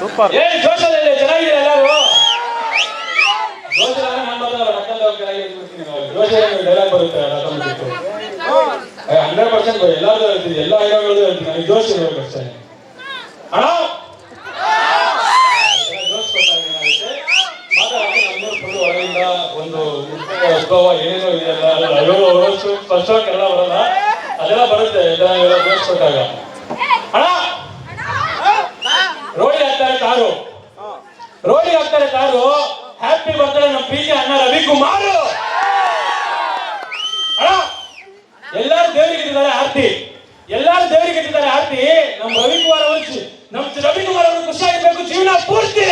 Super. ಏನ್ ಜೋಶಲ್ಲಿ ಚೆನ್ನಾಗಿದೆ ಎಲ್ಲರೂ. ಜೋಶ ನಾನು ಮಾತಾಡೋ ರಕ್ಕಂದ ಜೋಶಲ್ಲಿ ಡೈಲಾಗ್ ಬರುತ್ತೆ 100% ಎಲ್ಲಾರ್ದು ಹೇಳ್ತೀನಿ, ಎಲ್ಲ ಹೀರೋಗಳದ್ದು ಹೇಳ್ತೀನಿ. ನನಗೆ ಜೋಶ್ ಇರಬೇಕು ಅಷ್ಟೇ. ಅಣ್ಣ ಜೋಶ್ ಕೊಟ್ಟಾಗ ಏನಾಗುತ್ತೆ ಮಾತಾಡೋಕ್ಕೆ ನಮ್ಮೂರು ಫುಲ್ ಹೊರಗಿಂದ ಒಂದು ಉದ್ಭವ ಏನೇನೋ ಇದೆಯಲ್ಲ ಅಯ್ಯೋ ಸ್ಪಷ್ಟವಾಗಿ ಎಲ್ಲ ಬರಲ್ಲ, ಅದೆಲ್ಲ ಬರುತ್ತೆ ಎಲ್ಲ ಜೋಶ್ ಕೊಟ್ಟಾಗ. ಅಣ್ಣ ರೋಡಿ ಹಾಕ್ತಾರೆ ಕಾರು ಹ್ಯಾಪಿ ಬರ್ತಾರೆ ನಮ್ಮ ಪ್ರೀತಿ ಅಣ್ಣ ರವಿಕುಮಾರ್. ಅಣ್ಣ ಎಲ್ಲಾರು ದೇವರಿಗೆ ಇಟ್ಟಿದ್ದಾರೆ ಆರ್ತಿ, ನಮ್ಮ ರವಿಕುಮಾರ್ ಅವರು ಖುಷಿಯಾಗಿರ್ಬೇಕು ಜೀವನ ಪೂರ್ತಿ.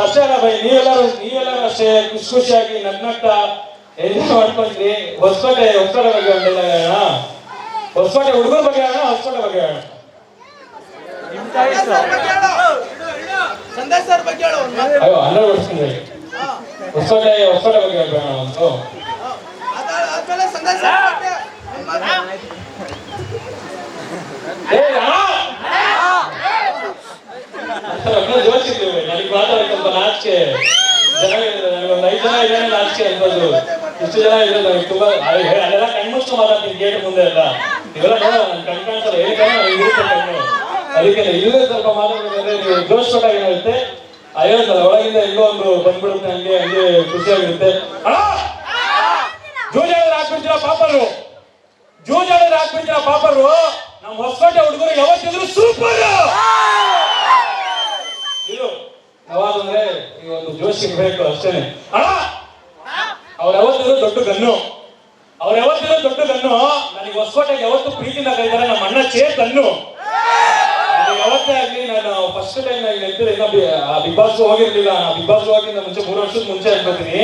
ಅಷ್ಟೇ ಅಲ್ಲ ಬೈ, ನೀವೆಲ್ಲರೂ ಅಷ್ಟೇ ಖುಷಿಯಾಗಿ ನಗ್ನಗ್ತಾ ಎಂಜಾಯ್ ಮಾಡ್ಕೊಂಡ್ರಿ. ಹೊಸಕೋಟೆ ಬಗ್ಗೆ ಒಂದೆಲ್ಲ ಹೇಳೋಣ, ಹೊಸಕೋಟೆ ಹುಡುಗರ ಬಗ್ಗೆ ಹೇಳೋಣ, ಹೊಸಕೋಟೆ ಬಗ್ಗೆ ಹೇಳೋಣ. ಅಯ್ಯೋ 100 ವರ್ಷ ಹೊಸಕೋಟೆ ಬಗ್ಗೆ ಹೇಳ್ಬೇಡ ಒಂದು. ಜೋಚಿದ್ದೀವಿ ನನಗೆ ಮಾತಾಡಕ್ಕೆ ಸ್ವಲ್ಪ ನಾಚಿಕೆ. ನನಗೊಂದು 5 ಜನ ಇದ್ದೇನೆ ನಾಚಿಕೆ ಅನ್ಬೋದು. ಇಷ್ಟು ಜನ ಇರೋದು ನನಗೆ ತುಂಬಾ ಅಲ್ಲೆಲ್ಲ ಕಣ್ಮುಚ್ಕೊಂಡು ಮಾತಾಡ್ತೀನಿ ಗೇಟ್ ಮುಂದೆ ಎಲ್ಲ. ಇವೆಲ್ಲ ನೋಡ ನನ್ ಕಣ್ ಕಾಣಿಸಲ್ಲ, ಹೇಳಿದ್ರೆ ಇರುತ್ತೆ ಕಣ್ಣು. ಅದಕ್ಕೆ ಇಲ್ಲೇ ಸ್ವಲ್ಪ ಮಾತಾಡ್ಬೇಕಂದ್ರೆ ನೀವು ಜೋಶ್ ಕೊಟ್ಟಾಗ ಏನಾಗುತ್ತೆ ಅಯ್ಯೋದಲ್ಲ ಒಳಗಿಂದ ಎಲ್ಲೋ ಒಂದು ಬಂದ್ಬಿಡುತ್ತೆ, ಹಂಗೆ ಖುಷಿಯಾಗಿರುತ್ತೆ. ಜೂಜಾಳಲ್ಲಿ ಹಾಕ್ಬಿಡ್ತೀರಾ ಪಾಪರು. ನಮ್ಮ ಹೊಸಕೋಟೆ ಹುಡುಗರು ಯಾವತ್ತಿದ್ರು ಸೂಪರ್. ಇದು ಯಾವಾಗಂದ್ರೆ ಈ ಒಂದು ಜೋಶ್ ಇರ್ಬೇಕು ಅಷ್ಟೇನೆ. ಅವ್ರು ಯಾವತ್ತಿದ್ರು ದೊಡ್ಡ ಗನ್ನು. ನನಗೆ ಹೊಸಕೋಟೆಗೆ ಯಾವತ್ತು ಪ್ರೀತಿಯಿಂದ ಕರೀತಾರೆ ನಮ್ಮ ಅಣ್ಣ ಚೇತನ್ನು. ಯಾವತ್ತೇ ಆಗ್ಲಿ ನಾನು ಫಸ್ಟ್ ಟೈಮ್ ಎದ್ದಿರ ಇನ್ನೂ ಬಿಗ್ ಬಾಸ್ ಹೋಗಿರ್ಲಿಲ್ಲ. ಬಿಗ್ ಬಾಸ್ ಹೋಗಿಂದ ಮುಂಚೆ 3 ವರ್ಷದ ಮುಂಚೆ ಅನ್ಕೋತೀನಿ.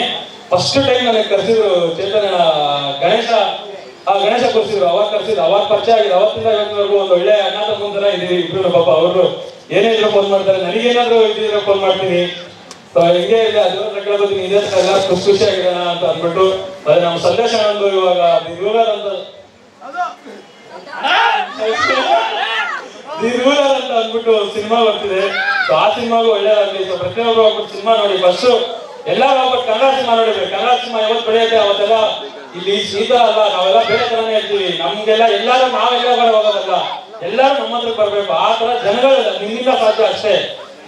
ಫಸ್ಟ್ ಟೈಮ್ ನನಗೆ ಕರ್ಸಿದ್ರು ಚೇತನ ಗಣೇಶ ಕರ್ಸಿದ್ರು. ಅವಾಗ ಪರಿಚಯ ಆಗಿದೆ. ಅವತ್ತಿಂದ ಇವತ್ತಿನವರೆಗೂ ಒಂದು ಒಳ್ಳೆ ಅಣ್ಣ ತಗೊಂತರ ಇದೀವಿ ಇಬ್ರು. ಪಾಪ ಅವರು ಏನೇ ಇದ್ರು ಫೋನ್ ಮಾಡ್ತಾರೆ, ನನಗೇನಾದ್ರು ಇದ್ರೆ ಫೋನ್ ಮಾಡ್ತೀನಿ. ಹಿಂಗೆ ಇಲ್ಲ ಅದ್ರ ಕೇಳ್ಬೋತೀನಿ, ಇದೇ ತರ ಎಲ್ಲ ಖುಷಿಯಾಗಿರೋಣ ಅಂತ ಅಂದ್ಬಿಟ್ಟು ಅದೇ ನಮ್ಮ ಸಂದೇಶ ಒಂದು ಇವಾಗ ರೂಲರ್ ಅಂತ ಅಂದ್ಬಿಟ್ಟು ಸಿನಿಮಾ ಬರ್ತಿದೆ. ಆ ಸಿನಿಮಾಗೂ ಒಳ್ಳೇದಾಗ್ಲಿ. ಪ್ರತಿಯೊಬ್ಬರು ಹೋಗ್ಬಿಟ್ಟು ಸಿನಿಮಾ ನೋಡಿ. ಫಸ್ಟ್ ಎಲ್ಲಾರು ಹೋಗ್ಬಿಟ್ಟು ಕನ್ನಡ ಸಿನಿಮಾ ನೋಡಿದ್ರೆ ಕನ್ನಡ ಸಿನಿಮಾ ಯಾವತ್ತು ಬೆಳೆಯುತ್ತೆ ಅವತ್ತೆಲ್ಲ ಇಲ್ಲಿ ಸೀತಾ ಅಲ್ಲ, ನಾವೆಲ್ಲ ಬೇರೆ ತರನೇ ಇರ್ತೀವಿ. ನಮ್ಗೆಲ್ಲ ಎಲ್ಲಾರು ನಾವೆಲ್ಲ ಹೋಗೋದಲ್ಲ, ಎಲ್ಲಾರು ನಮ್ಮ ಹತ್ರಕ್ಕೆ ಬರ್ಬೇಕು. ಆ ತರ ಜನಗಳಿಲ್ಲ, ನಿಮ್ಮಿಂದ ಸಾಧ್ಯ ಅಷ್ಟೇ.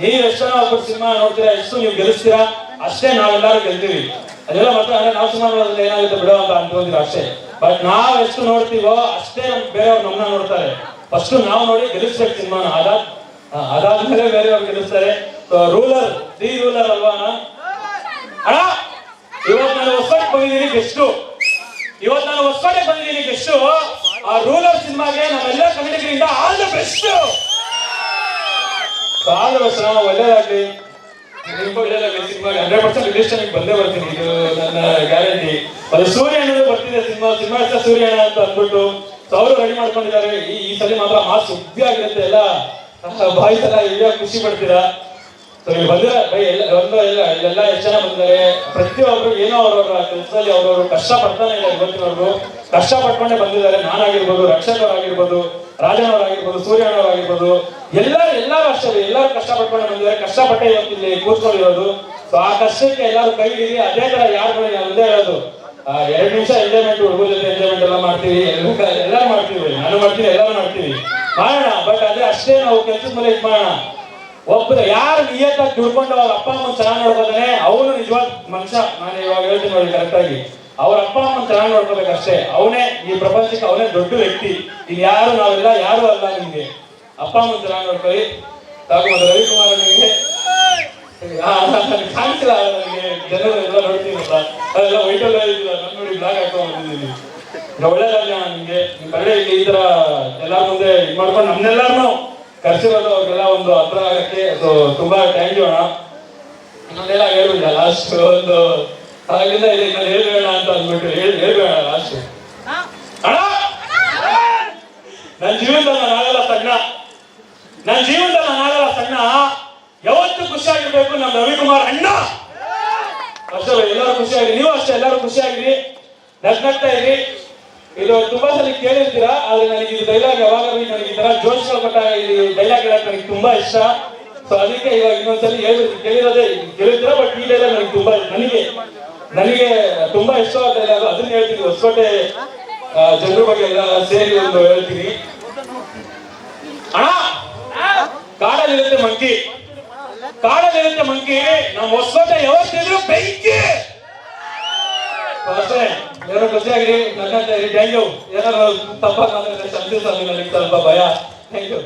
ನೀವು ಎಷ್ಟು ಜನ ಹೋಗ್ಬಿಟ್ಟು ಸಿನಿಮಾ ನೋಡ್ತೀರಾ, ಎಷ್ಟು ನೀವು ಗೆಲ್ಲಿಸ್ತೀರಾ ಅಷ್ಟೇ ನಾವೆಲ್ಲರೂ ಗೆಲ್ತೀವಿ. ಅದೆಲ್ಲ ಮತ್ತೆ ನಾವು ಸಿನಿಮಾ ನೋಡೋದ್ರಲ್ಲಿ ಏನಾಗುತ್ತೆ ಬಿಡೋ ಅಂತ ಅನ್ಕೊಂಡಿರ ಅಷ್ಟೇ. ಬಟ್ ನಾವ್ ಎಷ್ಟು ನೋಡ್ತೀವೋ ಅಷ್ಟೇ ಬೇರೆಯವ್ರು ನಮ್ಮನ್ನ ನೋಡ್ತಾರೆ. ಫಸ್ಟ್ ನಾವು ನೋಡಿ ಗೆಲ್ಲಿಸ್ಬೇಕು ಸಿನಿಮಾನ, ಅದಾದ್ಮೇಲೆ ಬೇರೆಯವ್ರು ಗೆಲ್ಲಿಸ್ತಾರೆ. ರೂಲರ್ ಅಲ್ವಾ ಅಣ್ಣ? ಇವತ್ತು ನಾನು ಹೊಸಕೋಟೆಗೆ ಬಂದಿದ್ದೀನಿ ಗೆಸ್ಟು. ಆ ರೂಲರ್ ಸಿನಿಮಾಗೆ ನಾವೆಲ್ಲ ಕನ್ನಡಿಗರಿಂದ ಆಲ್ ದ ಬೆಸ್ಟ್. ಒಳ್ಳೇದಾಗ್ಲಿ, ನಿಮ್ಗೂ ಒಳ್ಳೇದಾಗ್ಲಿ. ಸಿನಿಮಾಗೆ 100% ರಿಲೀಸ್ ಬಂದೇ ಬರ್ತೀನಿ, ಇದು ನನ್ನ ಗ್ಯಾರಂಟಿ. ಅದು ಸೂರ್ಯ ಅನ್ನೋದು ಬರ್ತಿದೆ ಸಿನಿಮಾ ಹೆಸರು ಸೂರ್ಯ ಅಂತ ಅಂದ್ಬಿಟ್ಟು ಅವರು ರೆಡಿ ಮಾಡ್ಕೊಂಡಿದ್ದಾರೆ. ಈ ಸಲ ಮಾತ್ರ ಮಾಸ್ ಸುದ್ದಿ ಆಗಿರುತ್ತೆ. ಎಲ್ಲ ಬಾಯಿ ತರ ಈಗ ಖುಷಿ ಪಡ್ತೀರಾ. ನೀವು ಬಂದಿರ ಇಲ್ಲೆಲ್ಲ ಎಷ್ಟು ಜನ ಬಂದಿದ್ದಾರೆ. ಪ್ರತಿಯೊಬ್ರು ಏನೋ ಅವ್ರವ್ರ ಕೆಲಸದಲ್ಲಿ ಅವ್ರವ್ರು ಕಷ್ಟ ಪಡ್ತಾನೆ ಇದ್ದಾರೆ. ಇವತ್ತಿನವ್ರಿಗೂ ಕಷ್ಟ ಪಡ್ಕೊಂಡೇ ಬಂದಿದ್ದಾರೆ. ನಾನಾಗಿರ್ಬೋದು, ರಕ್ಷಕ್ ಅವರಾಗಿರ್ಬೋದು, ರಾಜನ್ ಅವರಾಗಿರ್ಬೋದು, ಸೂರ್ಯಣ್ಣವರಾಗಿರ್ಬೋದು, ಎಲ್ಲರೂ ಅಷ್ಟೇ. ಎಲ್ಲರೂ ಕಷ್ಟ ಪಡ್ಕೊಂಡೆ ಬಂದಿದ್ದಾರೆ. ಕಷ್ಟಪಟ್ಟೆ ಇವತ್ತಿಲ್ಲಿ ಕೂತ್ಕೊಂಡಿರೋದು. ಸೊ ಆ ಕಷ್ಟಕ್ಕೆ ಎಲ್ಲರೂ ಕೈ ಹಿಡಿದು ಅದೇ ತರ ಯಾರು ಒಂದೇ ಹೇಳೋದು 2 ನಿಮಿಷ ಎಂಜಾಯ್ಮೆಂಟ್, ಹುಡುಗರ ಜೊತೆ ಎಂಜಾಯ್ಮೆಂಟ್ ಎಲ್ಲ ಮಾಡ್ತೀವಿ. ಎಲ್ಲರೂ ಮಾಡ್ತೀವಿ, ನಾನು ಮಾಡ್ತೀನಿ, ಎಲ್ಲರೂ ಮಾಡ್ತೀವಿ, ಮಾಡೋಣ. ಬಟ್ ಅದೇ ಅಷ್ಟೇ ನಾವು ಕೆಲ್ಸದ ಮೇಲೆ ಇದು ಮಾಡೋಣ. ಒಬ್ಬರು ಯಾರು ನಿಯತ್ತಾಗಿ ದುಡ್ಕೊಂಡು ಅವ್ರ ಅಪ್ಪ ಅಮ್ಮನ ಚೆನ್ನಾಗಿ ನೋಡ್ಕೋತಾನೆ ಅವನು ನಿಜವಾದ ಮನುಷ್ಯ. ನಾನು ಇವಾಗ ಹೇಳ್ತೀನಿ ನೋಡಿ ಕರೆಕ್ಟ್ ಆಗಿ, ಅವ್ರ ಅಪ್ಪ ಅಮ್ಮನ ಚೆನ್ನಾಗಿ ನೋಡ್ಕೋಬೇಕಷ್ಟೇ. ಅವನೇ ಈ ಪ್ರಪಂಚಕ್ಕೆ ಅವನೇ ದೊಡ್ಡ ವ್ಯಕ್ತಿ. ಇನ್ಯಾರು ನಾವೆಲ್ಲ ಯಾರು ಅಲ್ಲ. ನಿಮ್ಗೆ ಅಪ್ಪ ಅಮ್ಮನ ಚೆನ್ನಾಗಿ ನೋಡ್ಕೊಳ್ಳಿ. ಸಾಕು. ರವಿಕುಮಾರ್ ನಿಮಗೆ ಕಾಣಿಸಿಲ್ಲ, ನನಗೆ ಜನರು ಎಲ್ಲ ನೋಡ್ತೀನಲ್ಲ, ಅದೆಲ್ಲ ವೈಟಲ್ ನಾನು ನೋಡಿ ಬ್ಲಾಗ್ ಹಾಕೊಂಡು ಬಂದಿದ್ದೀನಿ. ಒಳ್ಳೇದಾಗಲಿ ನಿಮ್ಗೆ. ನಿಮ್ ಕಡೆ ಇಲ್ಲಿ ಈ ತರ ಎಲ್ಲಾರ ಮುಂದೆ ಇದು ಮಾಡ್ಕೊಂಡು ನಮ್ನೆಲ್ಲಾರು ಕರ್ಸಿರೋದು ಅವ್ರಿಗೆಲ್ಲ ಒಂದು ಹತ್ರ ಆಗಕ್ಕೆ ತುಂಬಾ ಥ್ಯಾಂಕ್ ಯು ಅಣ್ಣ. ಇನ್ನೊಂದೆಲ್ಲ ಹೇಳ್ಬಿಡ ಲಾಸ್ಟ್ ಒಂದು ಆಗಿಂದ ಇದೆ ನಾನು ಹೇಳ್ಬೇಡ ಅಂತ ಅಂದ್ಬಿಟ್ಟು ಹೇಳ್ಬೇಡ ಲಾಸ್ಟ್. ಅಣ್ಣ ನನ್ನ ಜೀವನದಲ್ಲಿ ನಾನಾಗಲ್ಲ ಸಣ್ಣ. ಯಾವತ್ತು ಖುಷಿಯಾಗಿರ್ಬೇಕು ನಮ್ಮ ರವಿಕುಮಾರ್ ಅಣ್ಣ. ಅಷ್ಟೇ ಎಲ್ಲರೂ ಖುಷಿಯಾಗಿರಿ, ನೀವು ಅಷ್ಟೇ ಎಲ್ಲರೂ ಖುಷಿಯಾಗಿರಿ, ನಗ್ನಗ್ತಾ ಇರಿ. ಇದು ತುಂಬಾ ಸಲ ಕೇಳಿರ್ತೀರಾ, ಆದ್ರೆ ನನಗೆ ಇದು ಡೈಲಾಗ್ ಯಾವಾಗಲೂ ನನಗೆ ಈ ತರ ಜೋಶ್ಗಳು ಕೊಟ್ಟಾಗ ಈ ಡೈಲಾಗ್ ಹೇಳಕ್ ನನಗೆ ತುಂಬಾ ಇಷ್ಟ. ಸೊ ಅದಕ್ಕೆ ಇವಾಗ ಇನ್ನೊಂದ್ಸಲಿ ಹೇಳ್ಬಿಡ್ತೀನಿ, ಕೇಳಿರ್ತೀರಾ, ಬಟ್ ಈ ಡೈಲಾಗ್ ನನಗೆ ತುಂಬಾ ನನಗೆ ತುಂಬಾ ಇಷ್ಟವಾದ ಡೈಲಾಗ್. ಅದನ್ನ ಹೇಳ್ತೀನಿ, ಹೊಸಕೋಟೆ ಜನರ ಬಗ್ಗೆ ಎಲ್ಲ ಸೇರಿ ಒಂದು ಹೇಳ್ತೀನಿ. ಅಣ್ಣ, ಕಾಡಲ್ಲಿರುತ್ತೆ ಮಂಕಿ, ನಮ್ಮ ಹೊಸಕೋಟೆ ಯಾವತ್ತಿದ್ರು ಬೆಂಕಿ. ಅಷ್ಟೇ, ಏನೋ ಖುಷಿಯಾಗಿರಿ, ನನ್ನ ಥ್ಯಾಂಕ್ ಯು. ಏನಾದ್ರು ತಪ್ಪಾಗಿ ಮಾತಾಡಿದ್ರೆ ಕ್ಷಮಿಸಿ, ನನಗೆ ಸ್ವಲ್ಪ ಭಯ. Thank you.